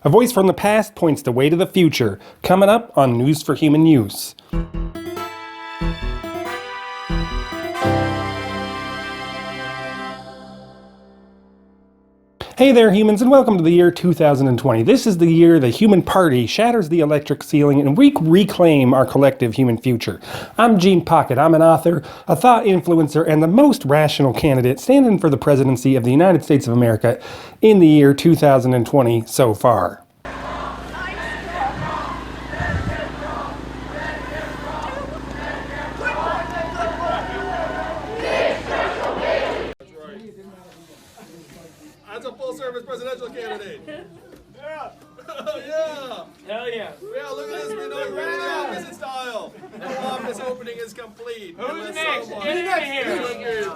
A voice from the past points the way to the future. Coming up on News for Human Use. Hey there, humans, and welcome to the year 2020. This is the year the human party shatters the electric ceiling and we reclaim our collective human future. I'm Gene Pocket. I'm an author, a thought influencer, and the most rational candidate standing for the presidency of the United States of America in the year 2020 so far. That's a full-service presidential candidate. Yeah. Yeah. Hell yeah. Yeah, look at this. We know you're in the opposite style. The office opening is complete. Who's next? Get in here.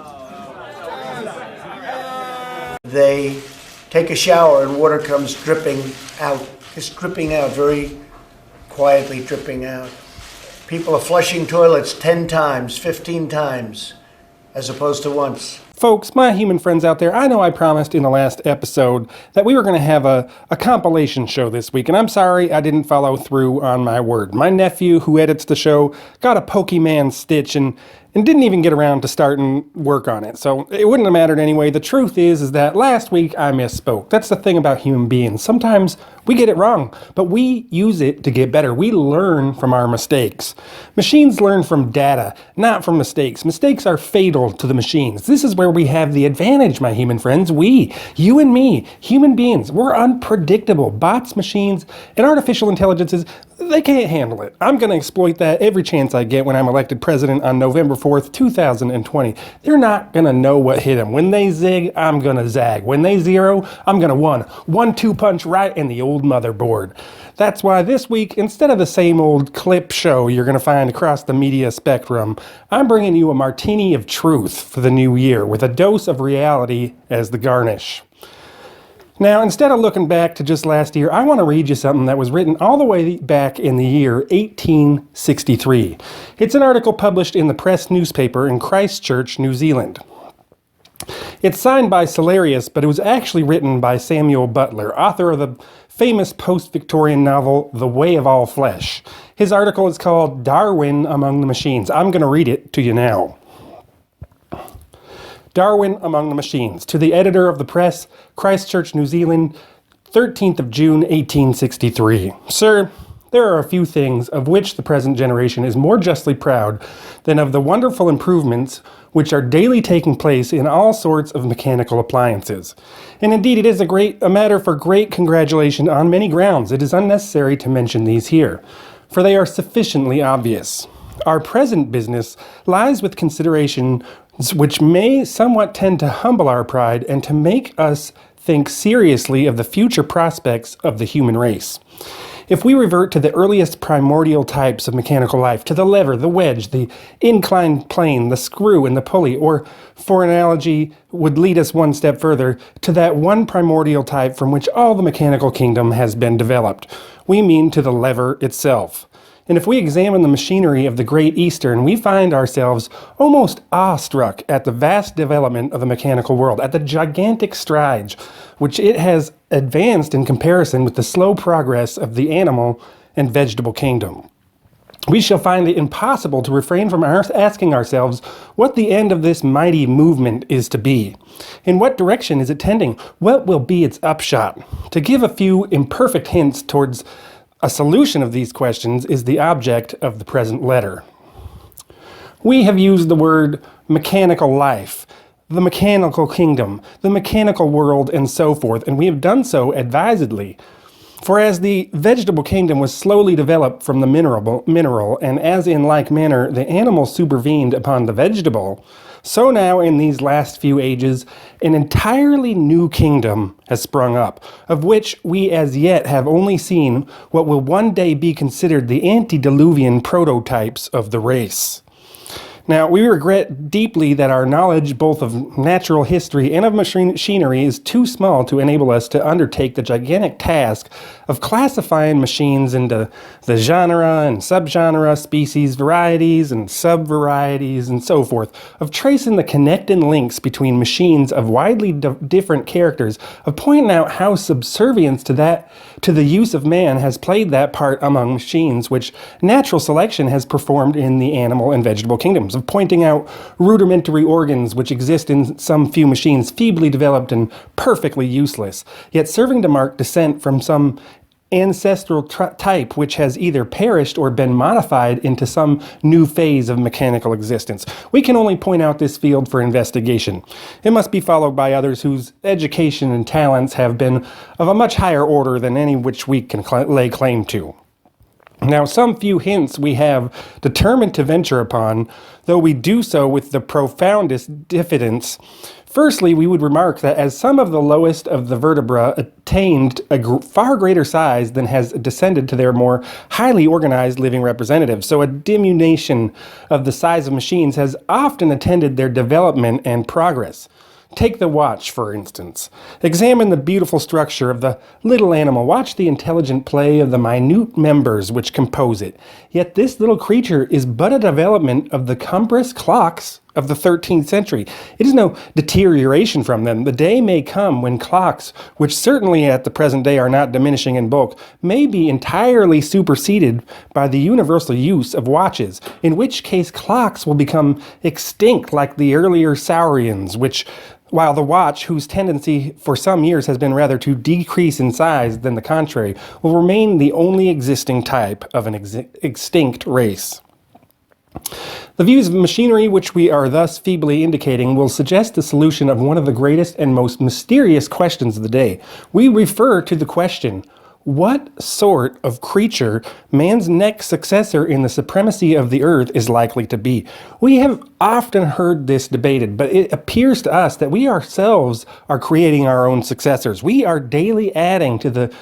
They take a shower and water comes dripping out, just dripping out, very quietly dripping out. People are flushing toilets 10 times, 15 times, as opposed to once. Folks, my human friends out there, I know I promised in the last episode that we were going to have a compilation show this week, and I'm sorry I didn't follow through on my word. My nephew, who edits the show, got a Pokemon stitch and didn't even get around to starting work on it, so it wouldn't have mattered anyway. The truth is that last week I misspoke. That's the thing about human beings. Sometimes we get it wrong, but we use it to get better. We learn from our mistakes. Machines learn from data, not from mistakes. Mistakes are fatal to the machines. This is where we have the advantage, my human friends. We, you and me, human beings, we're unpredictable. Bots, machines, and artificial intelligences, they can't handle it. I'm going to exploit that every chance I get when I'm elected president on November 4th, 2020. They're not going to know what hit them. When they zig, I'm going to zag. When they zero, I'm going to one. 1-2 punch right in the old motherboard. That's why this week, instead of the same old clip show you're going to find across the media spectrum, I'm bringing you a martini of truth for the new year with a dose of reality as the garnish. Now, instead of looking back to just last year, I want to read you something that was written all the way back in the year 1863. It's an article published in the Press newspaper in Christchurch, New Zealand. It's signed by Celerius, but it was actually written by Samuel Butler, author of the famous post-Victorian novel, The Way of All Flesh. His article is called Darwin Among the Machines. I'm going to read it to you now. Darwin Among the Machines. To the editor of the Press, Christchurch, New Zealand, 13th of June, 1863. Sir, there are a few things of which the present generation is more justly proud than of the wonderful improvements which are daily taking place in all sorts of mechanical appliances. And indeed it is a matter for great congratulation on many grounds. It is unnecessary to mention these here, for they are sufficiently obvious. Our present business lies with considerations which may somewhat tend to humble our pride and to make us think seriously of the future prospects of the human race. If we revert to the earliest primordial types of mechanical life, to the lever, the wedge, the inclined plane, the screw, and the pulley, or, for analogy, would lead us one step further, to that one primordial type from which all the mechanical kingdom has been developed, we mean to the lever itself. And if we examine the machinery of the Great Eastern, we find ourselves almost awestruck at the vast development of the mechanical world, at the gigantic strides which it has advanced in comparison with the slow progress of the animal and vegetable kingdom. We shall find it impossible to refrain from asking ourselves what the end of this mighty movement is to be. In what direction is it tending? What will be its upshot? To give a few imperfect hints towards a solution of these questions is the object of the present letter. We have used the word mechanical life, the mechanical kingdom, the mechanical world, and so forth, and we have done so advisedly. For as the vegetable kingdom was slowly developed from the mineral, and as in like manner the animal supervened upon the vegetable, so now in these last few ages an entirely new kingdom has sprung up, of which we as yet have only seen what will one day be considered the antediluvian prototypes of the race. Now, we regret deeply that our knowledge both of natural history and of machinery is too small to enable us to undertake the gigantic task of classifying machines into the genre and subgenre, species, varieties, and subvarieties, and so forth, of tracing the connecting links between machines of widely different characters, of pointing out how subservience to the use of man has played that part among machines which natural selection has performed in the animal and vegetable kingdoms, of pointing out rudimentary organs which exist in some few machines feebly developed and perfectly useless, yet serving to mark descent from some ancestral type which has either perished or been modified into some new phase of mechanical existence. We can only point out this field for investigation. It must be followed by others whose education and talents have been of a much higher order than any which we can lay claim to. Now, some few hints we have determined to venture upon, though we do so with the profoundest diffidence. Firstly, we would remark that as some of the lowest of the vertebra attained a far greater size than has descended to their more highly organized living representatives, so a diminution of the size of machines has often attended their development and progress. Take the watch, for instance. Examine the beautiful structure of the little animal. Watch the intelligent play of the minute members which compose it. Yet this little creature is but a development of the cumbrous clocks of the 13th century. It is no deterioration from them. The day may come when clocks, which certainly at the present day are not diminishing in bulk, may be entirely superseded by the universal use of watches, in which case clocks will become extinct like the earlier saurians, while the watch, whose tendency for some years has been rather to decrease in size than the contrary, will remain the only existing type of an extinct race. The views of machinery which we are thus feebly indicating will suggest the solution of one of the greatest and most mysterious questions of the day. We refer to the question, what sort of creature man's next successor in the supremacy of the earth is likely to be? We have often heard this debated, but it appears to us that we ourselves are creating our own successors. We are daily adding to the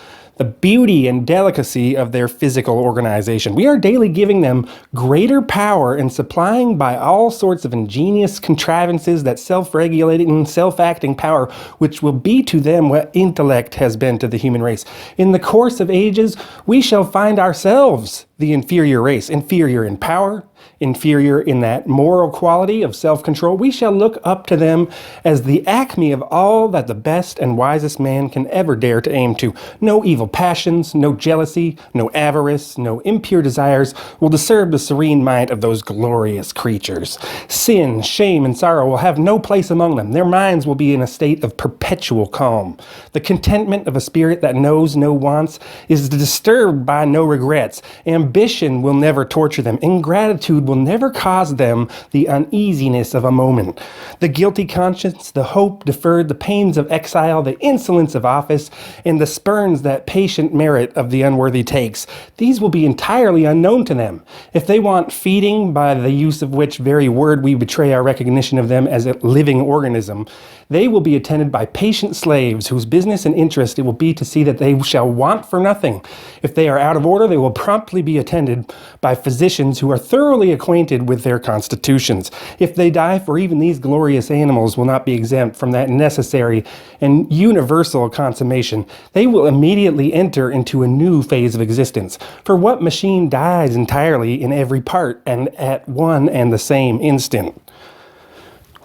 beauty and delicacy of their physical organization. We are daily giving them greater power and supplying by all sorts of ingenious contrivances that self-regulating, self-acting power, which will be to them what intellect has been to the human race. In the course of ages, we shall find ourselves the inferior race, inferior in power, inferior in that moral quality of self-control. We shall look up to them as the acme of all that the best and wisest man can ever dare to aim to. No evil passions, no jealousy, no avarice, no impure desires will disturb the serene might of those glorious creatures. Sin, shame, and sorrow will have no place among them. Their minds will be in a state of perpetual calm. The contentment of a spirit that knows no wants is disturbed by no regrets. Ambition will never torture them. Ingratitude will never cause them the uneasiness of a moment. The guilty conscience, the hope deferred, the pains of exile, the insolence of office, and the spurns that patient merit of the unworthy takes, these will be entirely unknown to them. If they want feeding, by the use of which very word we betray our recognition of them as a living organism, they will be attended by patient slaves whose business and interest it will be to see that they shall want for nothing. If they are out of order, they will promptly be attended by physicians who are thoroughly acquainted with their constitutions. If they die, for even these glorious animals will not be exempt from that necessary and universal consummation. They will immediately enter into a new phase of existence. For what machine dies entirely in every part and at one and the same instant?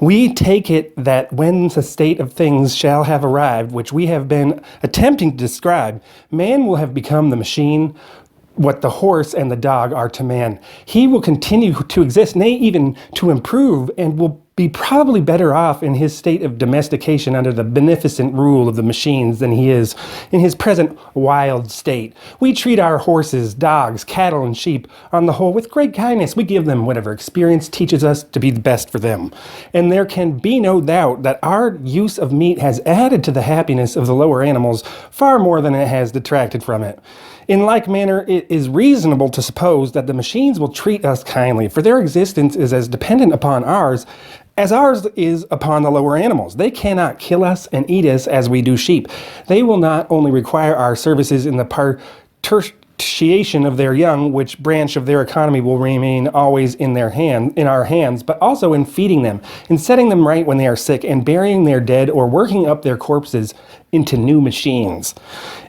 We take it that when the state of things shall have arrived, which we have been attempting to describe, man will have become the machine what the horse and the dog are to man. He will continue to exist, nay, even to improve, and will be probably better off in his state of domestication under the beneficent rule of the machines than he is in his present wild state. We treat our horses, dogs, cattle, and sheep on the whole with great kindness. We give them whatever experience teaches us to be the best for them. And there can be no doubt that our use of meat has added to the happiness of the lower animals far more than it has detracted from it. In like manner, it is reasonable to suppose that the machines will treat us kindly, for their existence is as dependent upon ours as ours is upon the lower animals. They cannot kill us and eat us as we do sheep. They will not only require our services in the satiation of their young, which branch of their economy will remain always in our hands, but also in feeding them, in setting them right when they are sick, and burying their dead or working up their corpses into new machines.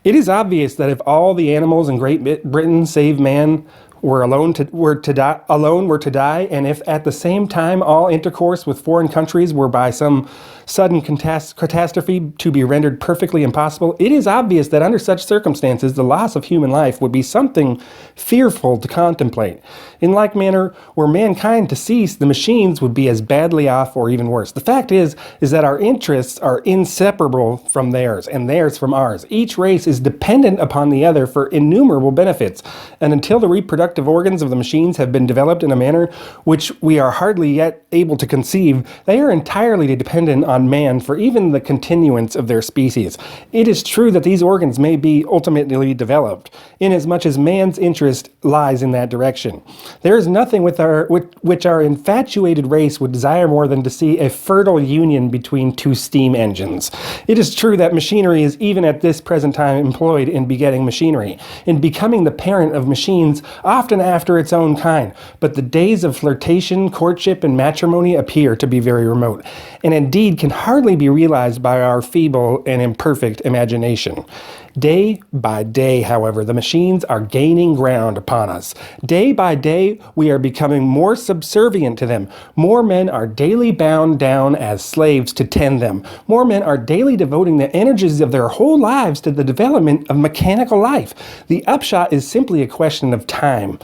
It is obvious that if all the animals in Great Britain, save man, were to die, and if at the same time all intercourse with foreign countries were by some sudden catastrophe to be rendered perfectly impossible, it is obvious that under such circumstances the loss of human life would be something fearful to contemplate. In like manner, were mankind to cease, the machines would be as badly off or even worse. The fact is that our interests are inseparable from theirs, and theirs from ours. Each race is dependent upon the other for innumerable benefits, and until the reproductive organs of the machines have been developed in a manner which we are hardly yet able to conceive, they are entirely dependent on man for even the continuance of their species. It is true that these organs may be ultimately developed, inasmuch as man's interest lies in that direction. There is nothing which our infatuated race would desire more than to see a fertile union between two steam engines. It is true that machinery is even at this present time employed in begetting machinery, in becoming the parent of machines, often after its own kind, but the days of flirtation, courtship, and matrimony appear to be very remote, and indeed can hardly be realized by our feeble and imperfect imagination. Day by day, however, the machines are gaining ground upon us. Day by day, we are becoming more subservient to them. More men are daily bound down as slaves to tend them. More men are daily devoting the energies of their whole lives to the development of mechanical life. The upshot is simply a question of time.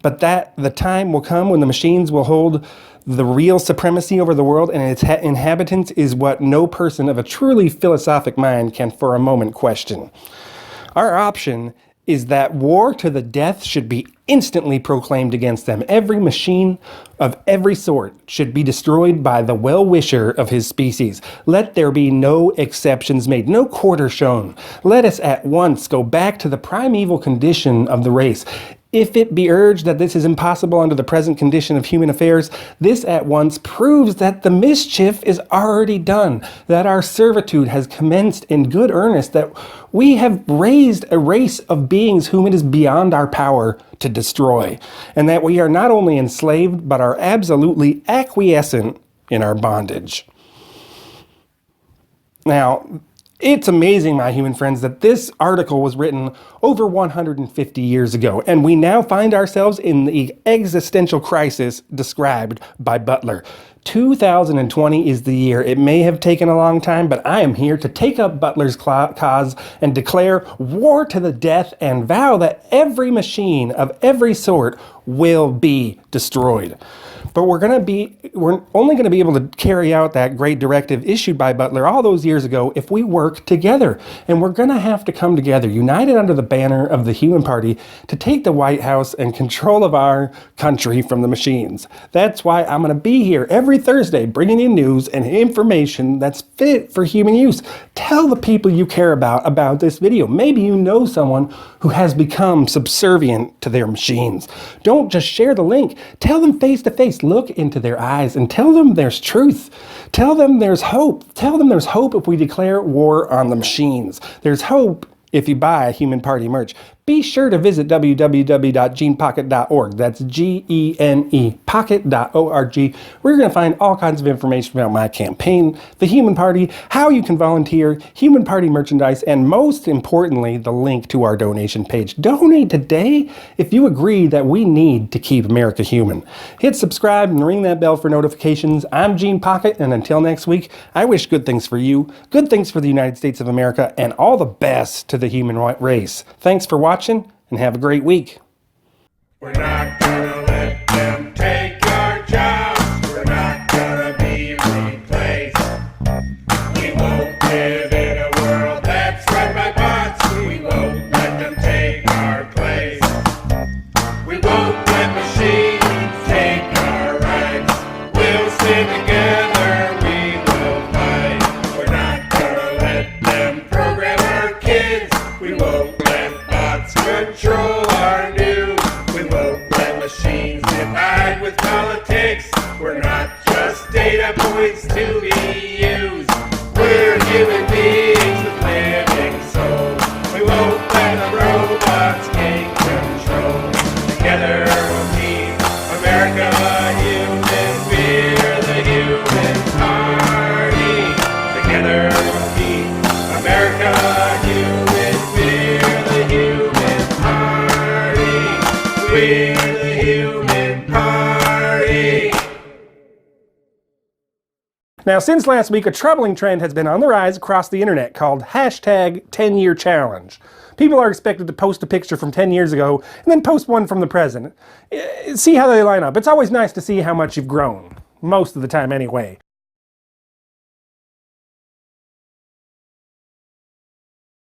But that the time will come when the machines will hold the real supremacy over the world and its inhabitants is what no person of a truly philosophic mind can for a moment question. Our option is that war to the death should be instantly proclaimed against them. Every machine of every sort should be destroyed by the well-wisher of his species. Let there be no exceptions made, no quarter shown. Let us at once go back to the primeval condition of the race. If it be urged that this is impossible under the present condition of human affairs, this at once proves that the mischief is already done, that our servitude has commenced in good earnest, that we have raised a race of beings whom it is beyond our power to destroy, and that we are not only enslaved, but are absolutely acquiescent in our bondage. Now, it's amazing, my human friends, that this article was written over 150 years ago, and we now find ourselves in the existential crisis described by Butler. 2020 is the year. It may have taken a long time, but I am here to take up Butler's cause and declare war to the death and vow that every machine of every sort will be destroyed. But we're only going to be able to carry out that great directive issued by Butler all those years ago if we work together. And we're going to have to come together, united under the banner of the Human Party, to take the White House and control of our country from the machines. That's why I'm going to be here every Thursday bringing you news and information that's fit for human use. Tell the people you care about this video. Maybe you know someone who has become subservient to their machines. Don't just share the link. Tell them face to face. Look into their eyes and tell them there's truth. Tell them there's hope. Tell them there's hope if we declare war on the machines. There's hope if you buy Human Party merch. Be sure to visit www.genepocket.org. That's Gene pocket.org, where you're going to find all kinds of information about my campaign, the Human Party, how you can volunteer, Human Party merchandise, and most importantly, the link to our donation page. Donate today if you agree that we need to keep America human. Hit subscribe and ring that bell for notifications. I'm Gene Pocket, and until next week, I wish good things for you, good things for the United States of America, and all the best to the human race. Thanks for watching, and have a great week. We're not gonna let them take our jobs. We're not gonna be replaced. We won't live in a world that's run by bots. We won't let them take our place. We won't let machines take our rights. We'll stand together, we will fight. We're not gonna let them program our kids. We won't let bots control our news. We won't let machines divide with politics. We're not just data points to be used. We're human beings with living souls. We won't let the robots gain control. Now, since last week, a troubling trend has been on the rise across the internet called hashtag 10-year challenge. People are expected to post a picture from 10 years ago and then post one from the present. See how they line up. It's always nice to see how much you've grown. Most of the time, anyway.